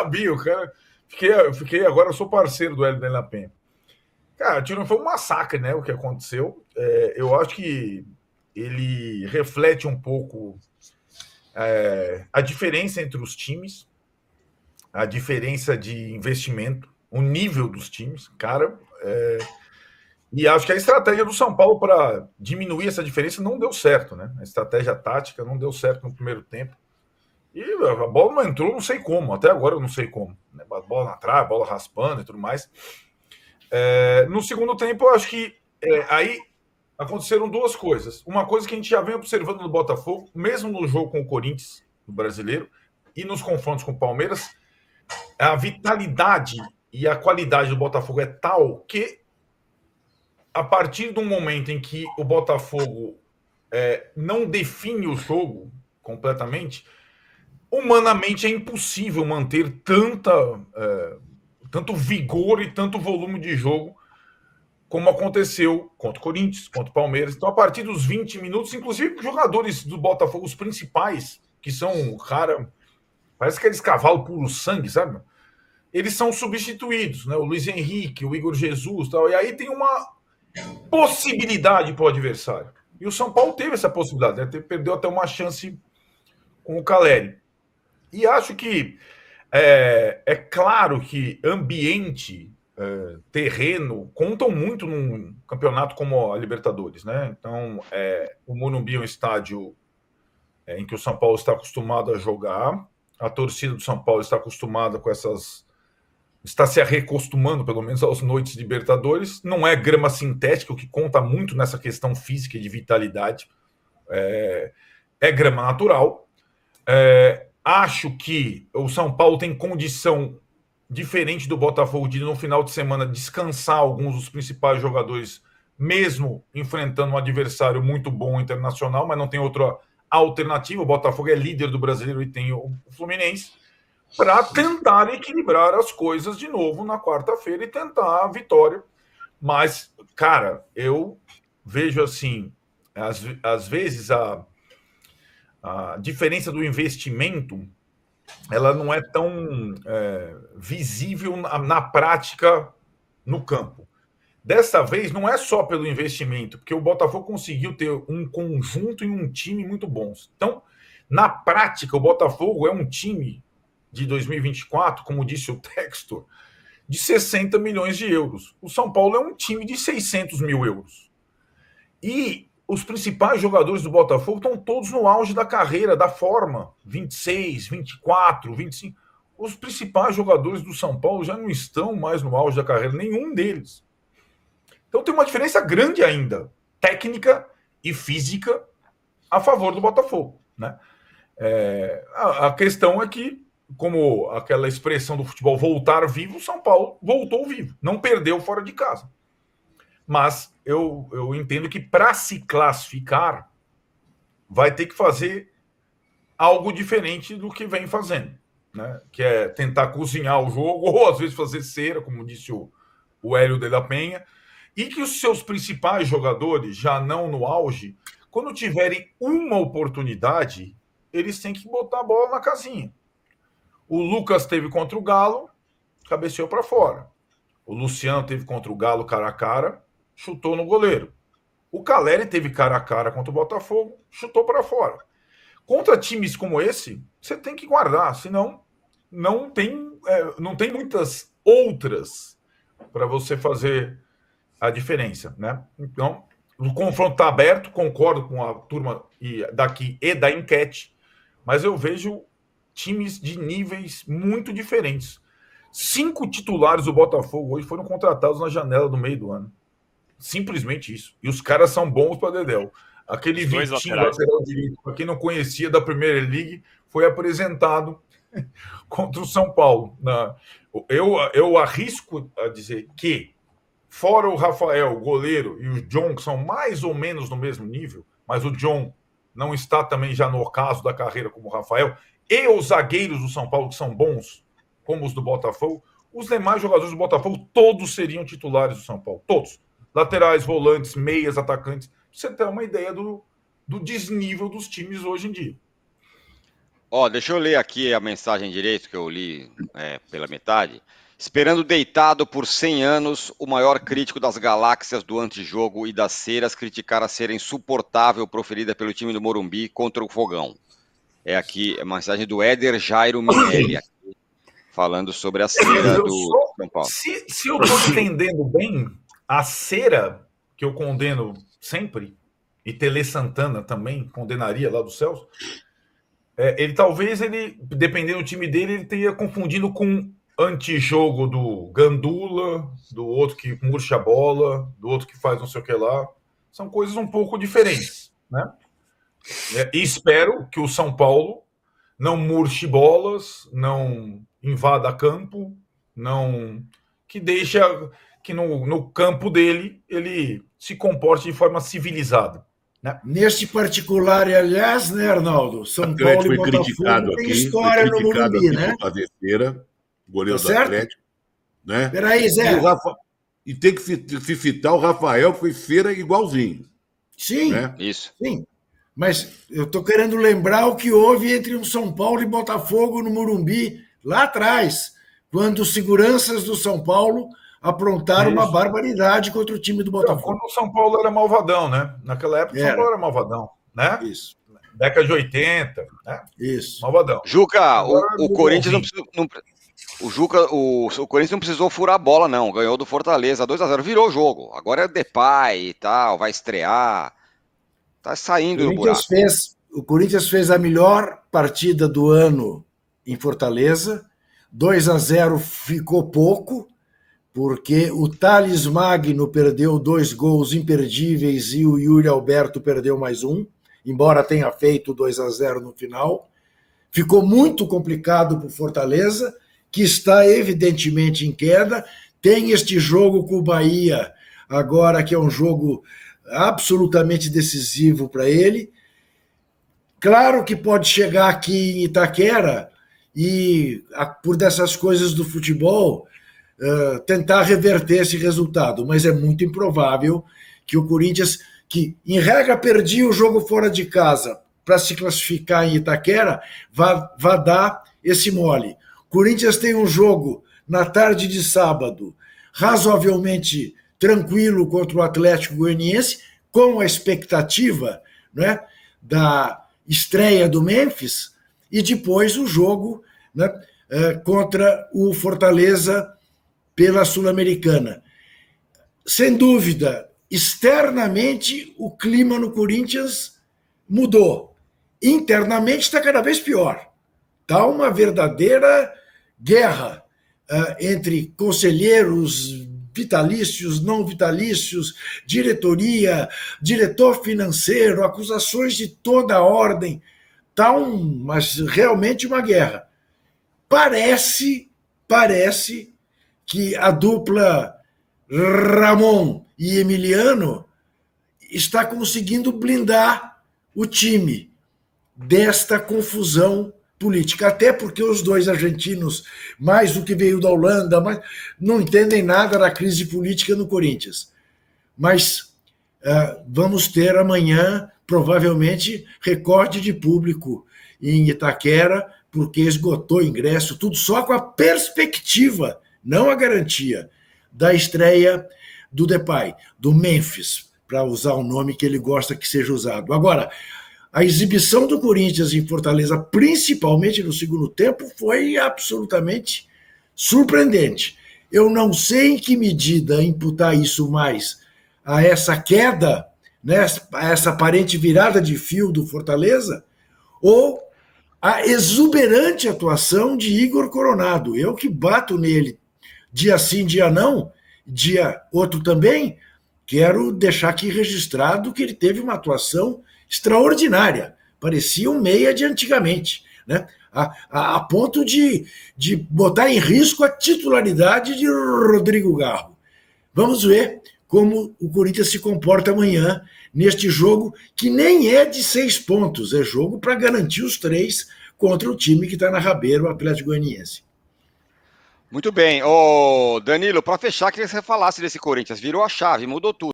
sabia, o cara. Fiquei agora, eu sou parceiro do Hélio de la Penha. Cara, tiro, foi um massacre, né? O que aconteceu. Eu acho que ele reflete um pouco a diferença entre os times, a diferença de investimento, o nível dos times, cara. E acho que a estratégia do São Paulo para diminuir essa diferença não deu certo, né? A estratégia tática não deu certo no primeiro tempo. E a bola não entrou, não sei como. Até agora eu não sei como. Né? A bola na trave, bola raspando e tudo mais. No segundo tempo, eu acho que aí aconteceram duas coisas. Uma coisa que a gente já vem observando no Botafogo, mesmo no jogo com o Corinthians, no brasileiro, e nos confrontos com o Palmeiras, a vitalidade e a qualidade do Botafogo é tal que, a partir do momento em que o Botafogo não define o jogo completamente, humanamente é impossível manter tanto vigor e tanto volume de jogo como aconteceu contra o Corinthians, contra o Palmeiras. Então, a partir dos 20 minutos, inclusive os jogadores do Botafogo, os principais, que são, cara, parece que eles cavalo puro sangue, sabe? Eles são substituídos, né? O Luiz Henrique, o Igor Jesus, tal. E aí tem uma possibilidade para o adversário. E o São Paulo teve essa possibilidade, né? Perdeu até uma chance com o Caleri. E acho que claro que ambiente, terreno, contam muito num campeonato como a Libertadores, né? Então, o Morumbi é um estádio em que o São Paulo está acostumado a jogar, a torcida do São Paulo está acostumada com essas. Está se recostumando, pelo menos, às noites de Libertadores. Não é grama sintética, o que conta muito nessa questão física e de vitalidade. É grama natural. Acho que o São Paulo tem condição diferente do Botafogo de, no final de semana, descansar alguns dos principais jogadores, mesmo enfrentando um adversário muito bom internacional, mas não tem outra alternativa. O Botafogo é líder do brasileiro e tem o Fluminense, para tentar equilibrar as coisas de novo na quarta-feira e tentar a vitória. Mas, cara, eu vejo assim, às vezes a diferença do investimento ela não é tão visível na prática no campo. Dessa vez, não é só pelo investimento, porque o Botafogo conseguiu ter um conjunto e um time muito bons. Então, na prática, o Botafogo é um time de 2024, como disse o Textor, de 60 milhões de euros. O São Paulo é um time de 600 mil euros. E os principais jogadores do Botafogo estão todos no auge da carreira, da forma. 26, 24, 25. Os principais jogadores do São Paulo já não estão mais no auge da carreira, nenhum deles. Então tem uma diferença grande ainda, técnica e física, a favor do Botafogo. Né? A questão é que, como aquela expressão do futebol voltar vivo, o São Paulo voltou vivo, não perdeu fora de casa. Mas eu entendo que para se classificar, vai ter que fazer algo diferente do que vem fazendo. Né? Que é tentar cozinhar o jogo, ou às vezes fazer cera, como disse o Hélio de la Penha, e que os seus principais jogadores, já não no auge, quando tiverem uma oportunidade, eles têm que botar a bola na casinha. O Lucas teve contra o Galo, cabeceou para fora. O Luciano teve contra o Galo cara a cara, chutou no goleiro. O Caleri teve cara a cara contra o Botafogo, chutou para fora. Contra times como esse, você tem que guardar, senão não tem muitas outras para você fazer a diferença, né? Então, o confronto está aberto, concordo com a turma daqui e da enquete, mas eu vejo times de níveis muito diferentes. 5 titulares do Botafogo hoje foram contratados na janela do meio do ano. Simplesmente isso. E os caras são bons para Dedéu. Aquele Vitinho, lateral direito, para quem não conhecia da Primeira League, foi apresentado contra o São Paulo. Eu arrisco a dizer que, fora o Rafael, o goleiro, e o John, que são mais ou menos no mesmo nível, mas o John não está também já no ocaso da carreira como o Rafael, e os zagueiros do São Paulo, que são bons, como os do Botafogo, os demais jogadores do Botafogo, todos seriam titulares do São Paulo. Todos. Laterais, volantes, meias, atacantes. Pra você ter uma ideia do desnível dos times hoje em dia. Deixa eu ler aqui a mensagem direito que eu li pela metade. Esperando deitado por 100 anos, o maior crítico das galáxias do antijogo e das ceras criticar a cera insuportável proferida pelo time do Morumbi contra o Fogão. É aqui a mensagem do Éder Jairo Minelli, aqui, falando sobre a cera do São Paulo. Se eu estou entendendo bem, a cera, que eu condeno sempre, e Tele Santana também condenaria lá dos céus, ele, dependendo do time dele, ele teria confundindo com antijogo do Gandula, do outro que murcha a bola, do outro que faz não sei o que lá. São coisas um pouco diferentes, né? E espero que o São Paulo não murche bolas, não invada campo, não que deixa que no campo dele ele se comporte de forma civilizada. Né? Neste particular, aliás, né, Arnaldo? São Paulo e Botafogo tem história no Morumbi, né? Fazer feira, goleiro Tá do certo? Atlético, né? Peraí, Zé. E tem que fitar o Rafael, que foi feira igualzinho. Sim, né? Isso. Sim. Mas eu estou querendo lembrar o que houve entre o São Paulo e Botafogo no Morumbi, lá atrás, quando os seguranças do São Paulo aprontaram uma barbaridade contra o time do Botafogo. Quando o São Paulo era malvadão, né? Naquela época o São Paulo era malvadão, né? Isso. Década de 80, né? Isso. Malvadão. Juca, o Corinthians o Corinthians não precisou furar a bola, não. Ganhou do Fortaleza 2-0, virou o jogo. Agora é Depay e tal, vai estrear. Tá saindo do buraco. O Corinthians fez a melhor partida do ano em Fortaleza. 2-0 ficou pouco, porque o Thales Magno perdeu 2 gols imperdíveis e o Yuri Alberto perdeu mais um, embora tenha feito 2-0 no final. Ficou muito complicado para o Fortaleza, que está evidentemente em queda. Tem este jogo com o Bahia, agora que é um jogo absolutamente decisivo para ele. Claro que pode chegar aqui em Itaquera e, por dessas coisas do futebol, tentar reverter esse resultado, mas é muito improvável que o Corinthians, que em regra perdia o jogo fora de casa para se classificar em Itaquera, vá dar esse mole. O Corinthians tem um jogo na tarde de sábado razoavelmente tranquilo contra o Atlético Goianiense, com a expectativa, né, da estreia do Memphis, e depois o jogo, né, contra o Fortaleza pela Sul-Americana. Sem dúvida, externamente o clima no Corinthians mudou. Internamente está cada vez pior. Está uma verdadeira guerra entre conselheiros vitalícios, não vitalícios, diretoria, diretor financeiro, acusações de toda a ordem. Está mas realmente uma guerra. Parece que a dupla Ramon e Emiliano está conseguindo blindar o time desta confusão política, até porque os dois argentinos, mais do que veio da Holanda, não entendem nada da crise política no Corinthians. Mas vamos ter amanhã, provavelmente, recorde de público em Itaquera, porque esgotou o ingresso, tudo só com a perspectiva, não a garantia, da estreia do Depay, do Memphis, para usar o nome que ele gosta que seja usado. Agora, a exibição do Corinthians em Fortaleza, principalmente no segundo tempo, foi absolutamente surpreendente. Eu não sei em que medida imputar isso mais a essa queda, né, a essa aparente virada de fio do Fortaleza, ou a exuberante atuação de Igor Coronado. Eu que bato nele dia sim, dia não, dia outro também, quero deixar aqui registrado que ele teve uma extraordinária, parecia um meia de antigamente, né? A ponto de botar em risco a titularidade de Rodrigo Garro. Vamos ver como o Corinthians se comporta amanhã neste jogo, que nem é de 6 pontos, é jogo para garantir os 3 contra o time que está na rabeira, o Atlético Goianiense. Muito bem. Danilo, para fechar, queria que você falasse desse Corinthians. Virou a chave, mudou tudo.